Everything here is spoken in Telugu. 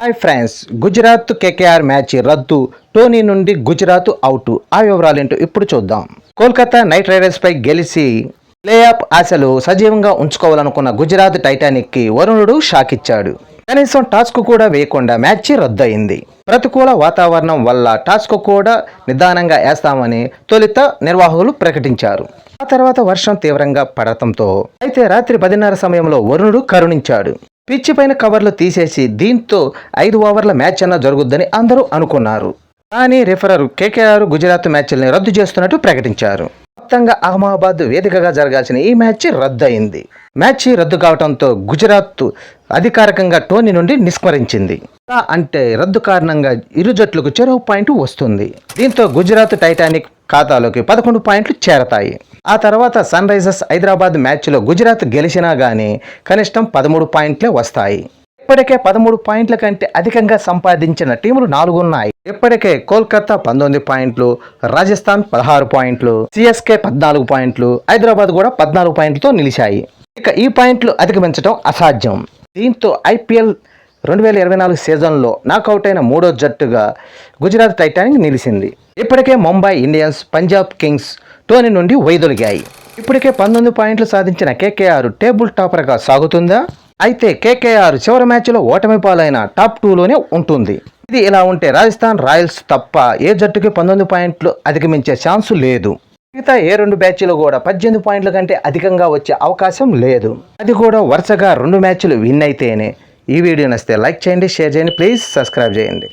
Hi friends, Gujarat KKR match రద్దు, టోనీ నుండి గుజరాత్ అవుట్. ఆ వివరాలేంటో ఇప్పుడు చూద్దాం. కోల్కతా నైట్ రైడర్స్ పై గెలిచి ప్లే ఆఫ్ ఆశలు సజీవంగా ఉంచుకోవాలనుకున్న గుజరాత్ టైటానిక్ కి వరుణుడు షాక్ ఇచ్చాడు. కనీసం టాస్క్ కూడా వేయకుండా మ్యాచ్ రద్దయింది. ప్రతికూల వాతావరణం వల్ల టాస్క్ కూడా నిదానంగా వేస్తామని తొలుత నిర్వాహకులు ప్రకటించారు. ఆ తర్వాత వర్షం తీవ్రంగా పడటంతో అయితే రాత్రి 10:30 సమయంలో వరుణుడు కరుణించాడు. పిచ్ పైన కవర్లు తీసేసి దీంతో 5 ఓవర్ల మ్యాచ్ అన్న జరుగుద్దని అందరూ అనుకున్నారు. కానీ రిఫరర్ కేకేఆర్ గుజరాత్ మ్యాచ్ల్ని రద్దు చేస్తున్నట్టు ప్రకటించారు. మొత్తంగా అహ్మదాబాద్ వేదికగా జరగాల్సిన ఈ మ్యాచ్ రద్దయింది. మ్యాచ్ రద్దు కావడంతో గుజరాత్ అధికారికంగా టోనీ నుండి నిష్క్రమించింది. అంటే రద్దు కారణంగా ఇరు జట్లకు చెరో పాయింట్ వస్తుంది. దీంతో గుజరాత్ టైటానిక్ ఖాతాలోకి 11 పాయింట్లు చేరతాయి. ఆ తర్వాత సన్ రైజర్స్ హైదరాబాద్ మ్యాచ్లో గుజరాత్ గెలిచినా గానీ కనిష్టం 13 పాయింట్లే వస్తాయి. ఇప్పటికే 13 పాయింట్ల కంటే అధికంగా సంపాదించిన టీములు 4 ఉన్నాయి. ఇప్పటికే కోల్కతా 19 పాయింట్లు, రాజస్థాన్ 16 పాయింట్లు, సిఎస్కే 14 పాయింట్లు, హైదరాబాద్ కూడా 14 పాయింట్లతో నిలిచాయి. ఇక ఈ పాయింట్లు అధిగమించడం అసాధ్యం. దీంతో ఐపీఎల్ 2024 సీజన్లో నాకౌట్ అయిన 3వ జట్టుగా గుజరాత్ టైటానిక్ నిలిచింది. ఇప్పటికే Mumbai Indians, Punjab Kings Tony నుండి వైదొలిగాయి. ఇప్పటికే 19 పాయింట్లు సాధించిన కేకేఆర్ టేబుల్ టాపర్గా సాగుతుందా? అయితే కేకేఆర్ చివరి మ్యాచ్లో ఓటమి పాలైన టాప్ 2లోనే ఉంటుంది. ఇది ఇలా ఉంటే రాజస్థాన్ రాయల్స్ తప్ప ఏ జట్టుకి 19 పాయింట్లు అధిగమించే ఛాన్సు లేదు. మిగతా ఏ 2 బ్యాచ్లు కూడా 18 పాయింట్ల కంటే అధికంగా వచ్చే అవకాశం లేదు. అది కూడా వరుసగా 2 మ్యాచ్లు విన్ అయితేనే. ఈ వీడియో నచ్చితే లైక్ చేయండి, షేర్ చేయండి, ప్లీజ్ సబ్స్క్రైబ్ చేయండి.